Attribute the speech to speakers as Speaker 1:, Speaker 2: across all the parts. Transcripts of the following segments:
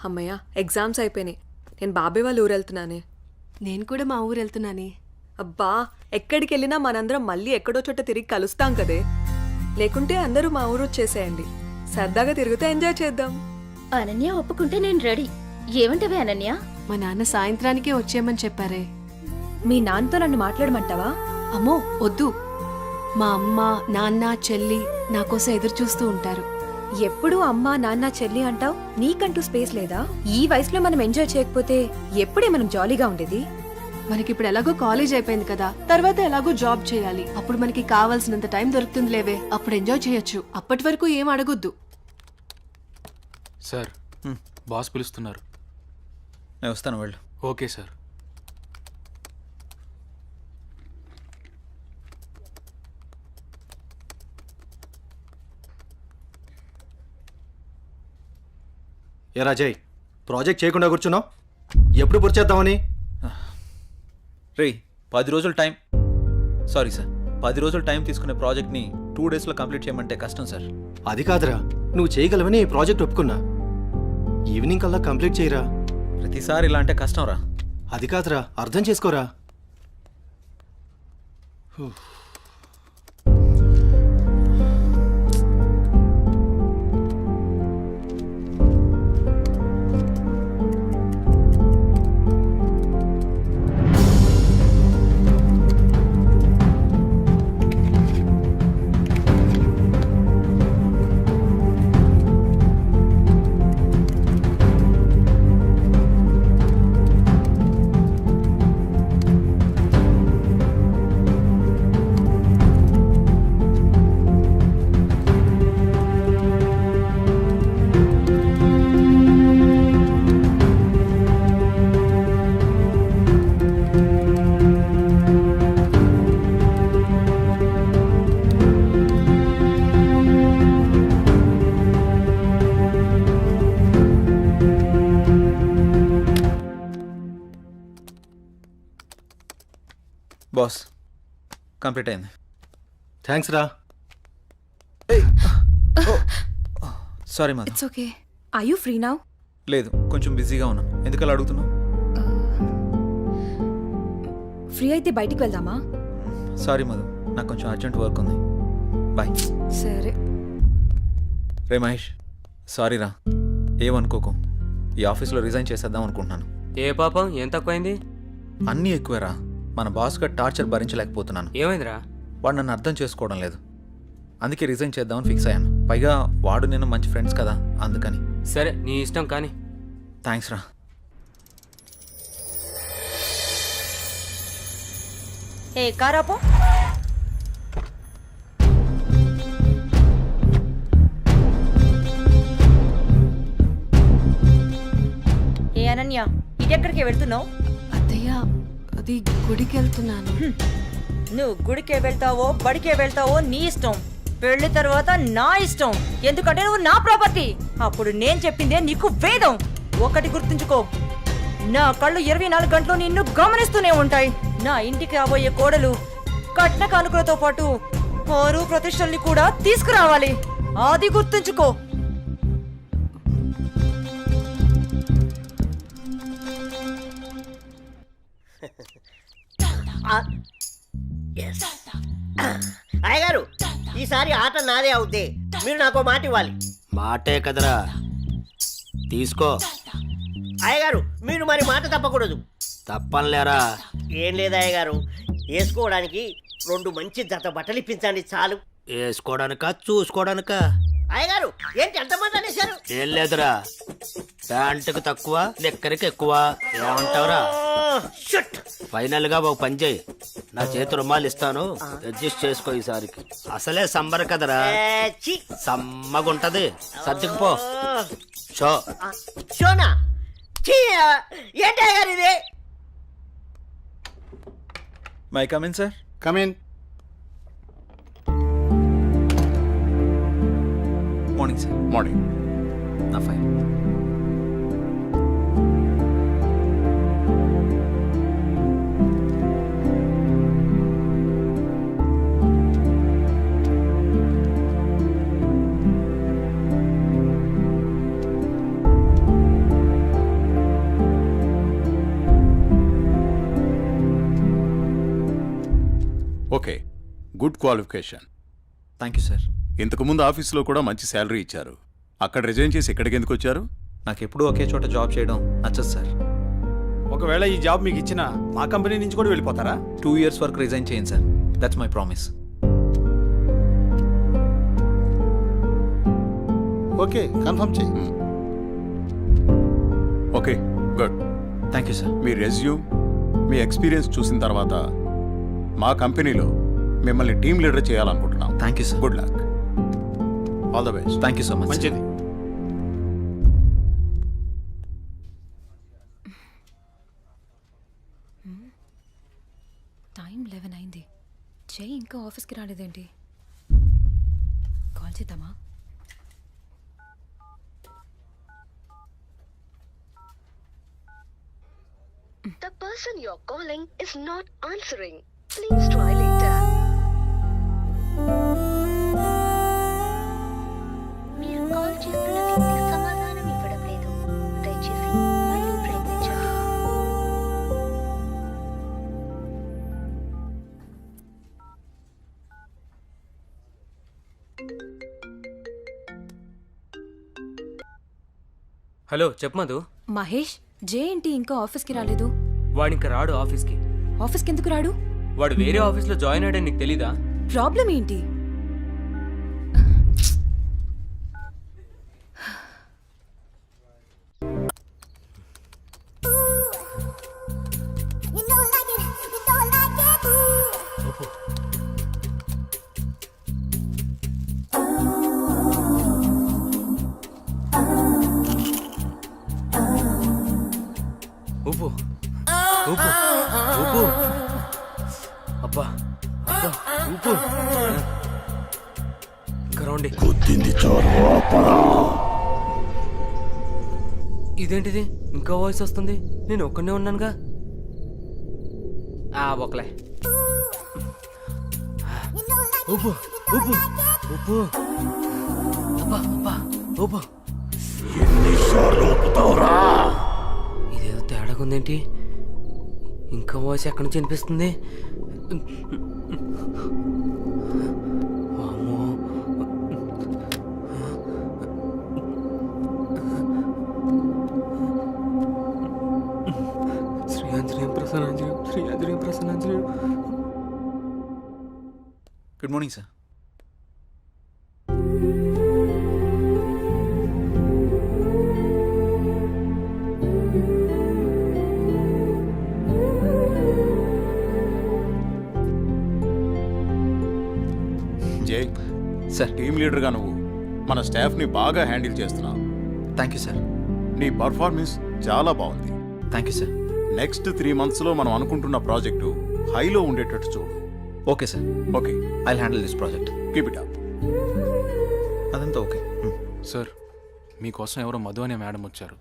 Speaker 1: అమ్మయ్య ఎగ్జామ్స్ అయిపోయినాయి. నేను బాబాయ్ వాళ్ళ ఊరు వెళ్తున్నానే.
Speaker 2: నేను కూడా మా ఊరు వెళ్తున్నానే.
Speaker 1: అబ్బా, ఎక్కడికి వెళ్ళినా మనందరం మళ్ళీ ఎక్కడో చోట తిరిగి కలుస్తాం కదే. లేకుంటే అందరూ మా ఊరు వచ్చేసేయండి. సరదాగా తిరుగుతూ ఎంజాయ్ చేద్దాం.
Speaker 3: అనన్య ఒప్పుకుంటే నేను రెడీ. ఏమంటవే అనన్య?
Speaker 2: మా నాన్న సాయంత్రానికే వచ్చేయమని చెప్పారే.
Speaker 3: మీ నాన్నతో నన్ను మాట్లాడమంటావా?
Speaker 2: అమ్మో వద్దు. మా అమ్మ నాన్న చెల్లి నా కోసం ఎదురు చూస్తూ ఉంటారు.
Speaker 3: ఎప్పుడు అమ్మా నాన్న చెల్లి అంటావు? నీకంటూ స్పేస్ లేదా? ఈ వయసులో మనం ఎంజాయ్ చేయకపోతే ఎప్పుడే మనం జాలీగా ఉండేది?
Speaker 2: మనకిప్పుడు ఎలాగో కాలేజ్ అయిపోయింది కదా, తర్వాత ఎలాగో జాబ్ చేయాలి. అప్పుడు మనకి కావాల్సినంత టైం దొరుకుతుంది లేవే, అప్పుడు ఎంజాయ్ చేయొచ్చు. అప్పటి వరకు ఏం అడగొద్దు.
Speaker 4: సార్, బాస్ పిలుస్తున్నారు.
Speaker 5: నేను వస్తాను, వెళ్ళు.
Speaker 4: Okay sir.
Speaker 6: ఏ రాజయ్, ప్రాజెక్ట్ చేయకుండా కూర్చున్నావు? ఎప్పుడు పూర్తి చేద్దామని?
Speaker 5: రే 10 రోజులు టైం. సారీ సార్, 10 రోజులు టైం తీసుకునే ప్రాజెక్ట్ని 2 డేస్లో కంప్లీట్ చేయమంటే కష్టం సార్.
Speaker 6: అది కాదురా, నువ్వు చేయగలవని ఈ ప్రాజెక్ట్ ఒప్పుకున్నా. ఈవినింగ్ కల్లా కంప్లీట్ చేయరా.
Speaker 5: ప్రతిసారి ఇలా అంటే కష్టం రా.
Speaker 6: అది కాదురా, అర్థం చేసుకోరా.
Speaker 5: బాస్, కంప్లీట్ అయింది.
Speaker 6: థ్యాంక్స్ రా.
Speaker 5: Sorry Madhu.
Speaker 3: It's okay. Are you free now?
Speaker 5: లేదు, కొంచెం బిజీగా ఉన్నాను. ఎందుకలా అడుగుతున్నావు?
Speaker 3: ఫ్రీ అయితే బయటికి వెళ్దామా?
Speaker 5: సారీ మధు, నాకు కొంచెం అర్జెంట్ వర్క్ ఉంది. బాయ్.
Speaker 3: సరే.
Speaker 5: రే మహేష్, సారీ రా, ఏమనుకోకు. ఈ ఆఫీస్లో రిజైన్ చేసేద్దాం అనుకుంటున్నాను.
Speaker 7: ఏ పాపం, ఏం తక్కువైంది?
Speaker 5: అన్నీ ఎక్కువేరా. మన బాస్గా టార్చర్ భరించలేకపోతున్నాను.
Speaker 7: ఏమైందిరా?
Speaker 5: వాడు నన్ను అర్థం చేసుకోవడం లేదు. అందుకే రిజైన్ చేద్దామని ఫిక్స్ అయ్యాను. పైగా వాడు నేను మంచి ఫ్రెండ్స్ కదా, అందుకని.
Speaker 7: సరే, నీ ఇష్టం కానీ.
Speaker 5: థ్యాంక్స్ రా.
Speaker 8: ఏ కారాపో. ఏ అనన్య, ఇటెక్కడికి వెళ్తున్నావు?
Speaker 2: అత్తయ్య, అది గుడికి వెళ్తున్నాను.
Speaker 8: నువ్వు గుడికే వెళ్తావో బడికే వెళ్తావో నీ ఇష్టం. పెళ్లి తర్వాత నా ఇష్టం. ఎందుకంటే నువ్వు నా ప్రాపర్టీ. అప్పుడు నేను చెప్పిందే నీకు వేదం. ఒకటి గుర్తుంచుకో, నా కళ్ళు 24 గంటలు నిన్ను గమనిస్తూనే ఉంటాయి. నా ఇంటికి రాబోయే కోడలు కట్న కానుకలతో పాటు పరు ప్రతిష్టల్ని కూడా తీసుకురావాలి. అది గుర్తుంచుకో.
Speaker 9: అయ్యగారు, ఈసారి ఆట నాదే అవుద్ది. మీరు నాకు మాట ఇవ్వాలి.
Speaker 10: మాటే కదరా, తీసుకో.
Speaker 9: అయ్యగారు, మీరు మరి మాట తప్పకూడదు.
Speaker 10: తప్పనిలేరా.
Speaker 9: ఏం లేదు అయ్యగారు, వేసుకోవడానికి 2 మంచి జత బట్టలు ఇప్పించండి చాలు.
Speaker 10: వేసుకోవడానికా చూసుకోవడానికా?
Speaker 9: అయ్యగారు, ఏంటి ఎంతమంది అనేశారు?
Speaker 10: ఏం లేదురా, ప్యాంటుకు తక్కువ లెక్కరికి ఎక్కువ. ఏమంటావురా? ఫైనల్ గా ఒక పని చేయి, నా చేతి రుమాలు ఇస్తాను, అడ్జస్ట్ చేసుకో ఈసారికి. అసలే సంబర కదరా, సమ్మగుంటది. సర్దుకుపో. షో.
Speaker 9: షోనా? ఏంటి అయ్యగారు ఇది?
Speaker 5: May come in sir.
Speaker 6: Come in.
Speaker 5: Morning sir.
Speaker 6: Morning.
Speaker 5: నా file.
Speaker 11: Good qualification.
Speaker 5: Thank you sir.
Speaker 11: ఇంతకుముందు ఆఫీస్లో కూడా మంచి శాలరీ ఇచ్చారు. అక్కడ రిజైన్ చేసి ఇక్కడికి ఎందుకు వచ్చారు?
Speaker 5: నాకు ఎప్పుడూ ఒకే చోట జాబ్ చేయడం నచ్చదు సార్.
Speaker 6: ఒకవేళ ఈ జాబ్ మీకు ఇచ్చిన మా కంపెనీ నుంచి కూడా వెళ్ళిపోతారా?
Speaker 5: 2 years వరకు రిజైన్ చేయండి sir. That's my promise.
Speaker 6: Okay, confirm చేయి.
Speaker 11: Okay, good.
Speaker 5: Thank you sir.
Speaker 11: మీ రెజ్యూమ్, మీ ఎక్స్పీరియన్స్ చూసిన తర్వాత మా కంపెనీలో మిమ్మల్ని టీమ్ లీడర్ చేయాలనుకుంటున్నాం.
Speaker 5: Thank you sir.
Speaker 11: Good luck. All the best.
Speaker 5: Thank you so much.
Speaker 6: మంచిది.
Speaker 3: టైం 11 అయింది. జై ఇంకా ఆఫీస్కి రాలేదేంటి? కాల్ చేద్దామా?
Speaker 12: The person you're calling is not answering. Please try later. మీరు కాల్ చేస్తున్న వ్యక్తి సమాధానం ఇవ్వడం లేదు. దయచేసి మళ్ళీ ప్రయత్నించండి.
Speaker 7: హలో చెప్పు మధు.
Speaker 3: మహేష్, జే ఏంటి ఇంకా ఆఫీస్కి రాలేదు?
Speaker 7: వాడు ఇంకా రాడు ఆఫీస్కి.
Speaker 3: ఆఫీస్కి ఎందుకు రాడు?
Speaker 7: వాడు వేరే ఆఫీస్లో జాయిన్ అయ్యాడని నీకు తెలీదా?
Speaker 3: ప్రాబ్లం ఏంటి?
Speaker 7: ఊపు ఊపు ఊపు. అబ్బా అబ్బా ఊపు. ఇంకా రండి. ఇదేంటిది ఇంకా వాయిస్ వస్తుంది? నేను ఒక్కనే ఉన్నానుగా. ఒకలే. ఊపు ఊపు ఊపు. అబ్బా అబ్బా ఊపు. ఇదేదో తేడాగా ఉందేంటి? ఇంకా వాయిస్ ఎక్కడి నుంచి వినిపిస్తుంది? వామ్మో. Shri Anjaneyam Prasannanjaneyam, Sri Anjaneyam Prasannanjaneyam.
Speaker 5: Good morning sir.
Speaker 11: Jai
Speaker 5: sir.
Speaker 11: Team లీడర్గా నువ్వు మన స్టాఫ్ని బాగా హ్యాండిల్ చేస్తున్నావు.
Speaker 5: Thank you sir.
Speaker 11: నీ పర్ఫార్మెన్స్ చాలా బాగుంది.
Speaker 5: Thank you sir.
Speaker 11: నెక్స్ట్ 3 monthsలో మనం అనుకుంటున్న ప్రాజెక్టు హైలో ఉండేటట్టు చూడు.
Speaker 5: Okay sir.
Speaker 11: Okay,
Speaker 5: I handle this project.
Speaker 11: Keep it up.
Speaker 5: అదంతా ఓకే.
Speaker 4: సార్, మీకోసం ఎవరో మధు అనే మేడం వచ్చారు.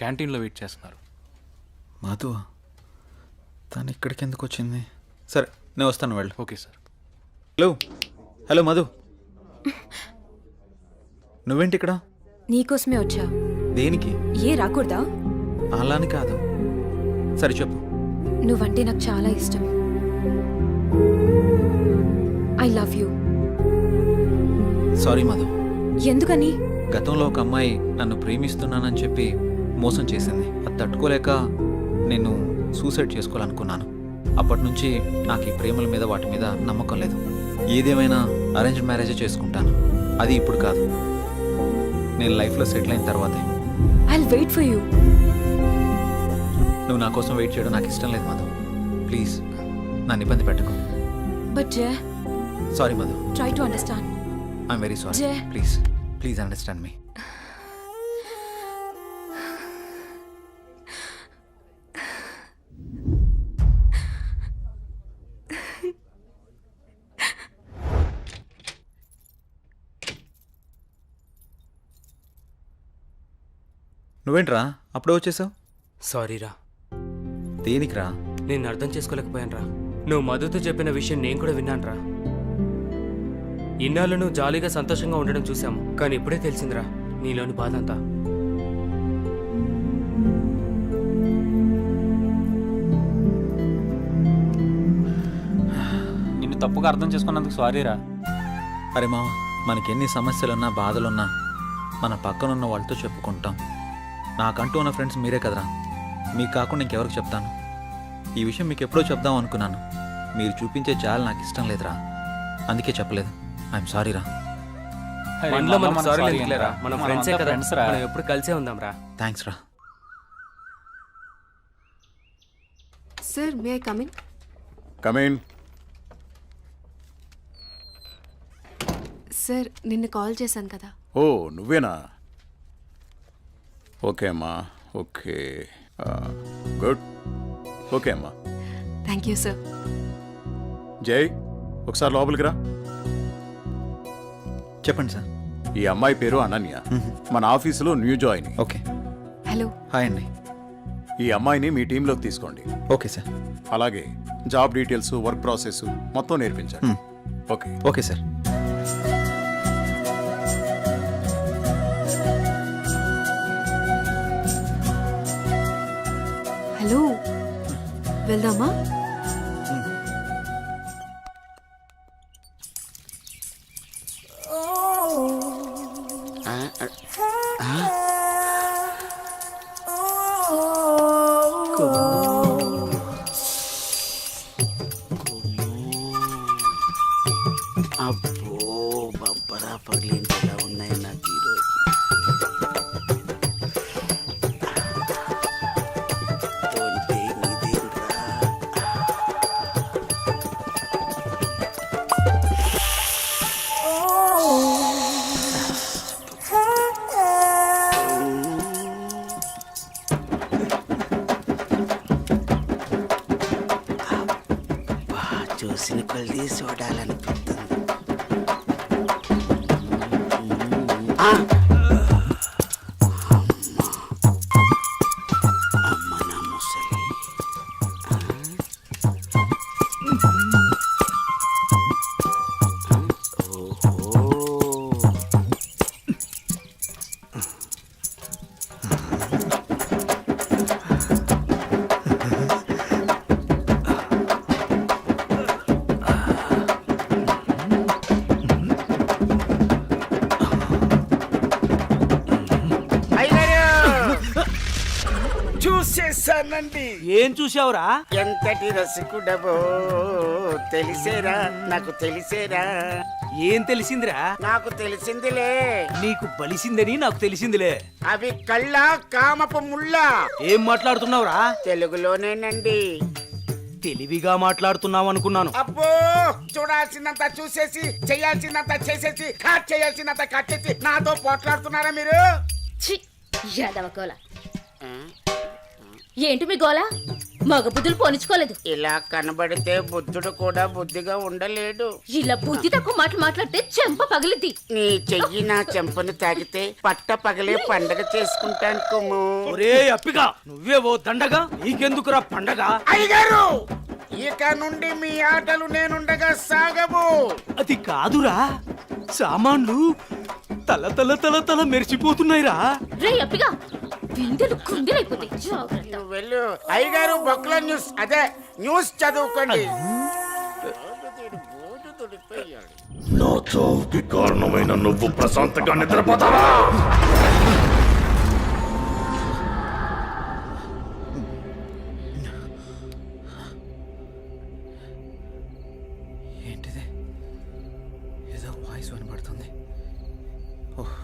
Speaker 4: క్యాంటీన్లో వెయిట్ చేస్తున్నారు.
Speaker 5: మధు తను ఇక్కడికి ఎందుకు వచ్చింది? సరే, నేను వస్తాను. వెళ్ళు.
Speaker 4: Okay sir.
Speaker 5: Hello hello Madhu, నువ్వేంటి ఇక్కడ?
Speaker 3: నీకోసమే వచ్చా.
Speaker 5: దేనికి?
Speaker 3: ఏ రాకూడదా?
Speaker 5: అలాని కాదు. సరే చెప్పు.
Speaker 3: నువ్వంటే నాకు చాలా ఇష్టం. I love you.
Speaker 5: Sorry Madhu.
Speaker 3: ఎందుకని?
Speaker 5: గతంలో ఒక అమ్మాయి నన్ను ప్రేమిస్తున్నానని చెప్పి మోసం చేసింది. అది తట్టుకోలేక నేను సూసైడ్ చేసుకోవాలనుకున్నాను. అప్పటి నుంచి నాకు ఈ ప్రేమల మీద వాటి మీద నమ్మకం లేదు. ఏదేమైనా అరేంజ్డ్ మ్యారేజే చేసుకుంటాను. అది ఇప్పుడు కాదు, నేను లైఫ్లో సెటిల్ అయిన తర్వాతే.
Speaker 3: I'll wait for you.
Speaker 5: నువ్వు నా కోసం వెయిట్ చేయడం నాకు ఇష్టం లేదు మధు. ప్లీజ్ నన్ను ఇబ్బంది పెట్టకు.
Speaker 3: But Jay,
Speaker 5: sorry Madhu.
Speaker 3: Try to understand.
Speaker 5: I'm very sorry.
Speaker 3: Jay.
Speaker 5: Please please understand me. నువ్వేంట్రా అప్పుడే వచ్చేసావు?
Speaker 7: సారీరా.
Speaker 5: దేనికిరా?
Speaker 7: నేను అర్థం చేసుకోలేకపోయానురా. నువ్వు మధుతో చెప్పిన విషయం నేను కూడా విన్నానురా. ఇన్నాళ్ళు నువ్వు జాలీగా సంతోషంగా ఉండడం చూసాము, కానీ ఇప్పుడే తెలిసిందిరా నీలోని బాధ అంతా.
Speaker 5: నిన్ను
Speaker 7: తప్పుగా అర్థం చేసుకున్నందుకు సారీరా.
Speaker 5: అరే మామ, మనకి ఎన్ని సమస్యలున్నా బాధలున్నా మన పక్కనున్న వాళ్ళతో చెప్పుకుంటాం. నాకంటూ ఉన్న ఫ్రెండ్స్ మీరే కదరా. మీకు కాకుండా ఇంకెవరికి చెప్తాను? ఈ విషయం మీకు ఎప్పుడో చెప్దాం అనుకున్నాను. మీరు చూపించే చాలు నాకు ఇష్టం లేదురా, అందుకే చెప్పలేదు. ఐఎమ్ సారీ రా.
Speaker 7: మనలో మనకు సారీ ఎందుకులేరా, మనం ఫ్రెండ్సే కదా, మనం ఎప్పుడు కలిసే ఉందాం రా.
Speaker 5: థ్యాంక్స్ రా.
Speaker 2: Sir may I come in?
Speaker 11: Come in.
Speaker 2: Sir నిన్న కాల్ చేశాను కదా.
Speaker 11: ఓ నువ్వేనా? ఓకే అమ్మా, ఓకే, గుడ్. ఓకే అమ్మా.
Speaker 2: Thank you sir.
Speaker 11: జై, ఒకసారి లోపలికి రా.
Speaker 5: చెప్పండి సార్.
Speaker 11: ఈ అమ్మాయి పేరు అనన్య, మన ఆఫీసులో new join.
Speaker 5: Okay.
Speaker 2: Hello.
Speaker 5: Hi అండి.
Speaker 11: ఈ అమ్మాయిని మీ టీంలోకి తీసుకోండి.
Speaker 5: Okay sir.
Speaker 11: అలాగే జాబ్ డీటెయిల్స్, వర్క్ ప్రాసెస్ మొత్తం నేర్పించండి. ఓకే.
Speaker 5: Okay sir.
Speaker 2: హలో, వెళ్దామా?
Speaker 10: అబ్బో, బంపరా పగిలింది. ఎలా ఉన్నాయి నాకు ఈరోజు? చూసిన కొలిది చూడాలనిపిస్తుంది. అమ్మ నా ముసలి. చూసేసానండి.
Speaker 7: ఏం చూసావురా?
Speaker 10: ఎంతటి రసికుడవో తెలిసేరా, నాకు తెలిసేరా.
Speaker 7: ఏం తెలిసిందిరా?
Speaker 10: నాకు తెలిసిందిలే.
Speaker 7: నీకు బలిసిందని నాకు తెలిసిందిలే.
Speaker 10: అవి కళ్ళ కామపు ముళ్ళ.
Speaker 7: ఏం మాట్లాడుతున్నావురా?
Speaker 10: తెలుగులోనేనండి.
Speaker 7: తెలివిగా మాట్లాడుతున్నావు అనుకున్నాను.
Speaker 10: అబ్బో, చూడాల్సిందంతా చూసేసి, చేయాల్సిందంతా చేసేసి, కట్ చేయాల్సిందంతా కట్ చేసి నాతో పోట్లాడుతున్నారా మీరు?
Speaker 12: యాదవ గోల. ఏంటి మీ గోల? మగ బుద్ధులు పోనిచ్చుకోలేదు.
Speaker 10: ఇలా కనబడితే బుద్ధుడు కూడా బుద్ధిగా ఉండలేడు.
Speaker 12: ఇలా బుద్ధి తక్కువ మాటలు మాట్లాడితే చెంప పగిలిద్ది.
Speaker 10: నీ చెయ్యి నా చెంపను తాకితే పట్ట పగలే పండగ చేసుకుంటాను కొమ్ము.
Speaker 7: ఒరే అప్పిగా, నువ్వే ఓ దండగా, నీకెందుకురా పండగ?
Speaker 10: అయ్యగారు, ఇక నుండి మీ ఆటలు నేనుండగా సాగవు.
Speaker 7: అది కాదురా, సామాన్లు తల తల తల తల మెరిచిపోతున్నాయిరా.
Speaker 12: రే అప్పిగా, బిందెలు కుందెలైపోతాయి. జాగ్రత్త.
Speaker 10: నువ్వు వెళ్ళు. అయ్యగారు, బొక్కల న్యూస్, అదే న్యూస్ చదువుకోండి.
Speaker 11: నా చావుకి కారణమైన నువ్వు ప్రశాంతంగా నిద్రపోతావా?
Speaker 5: ఏంటిది? ఏదో వాయిస్ వినబడుతుంది. ఓహ్.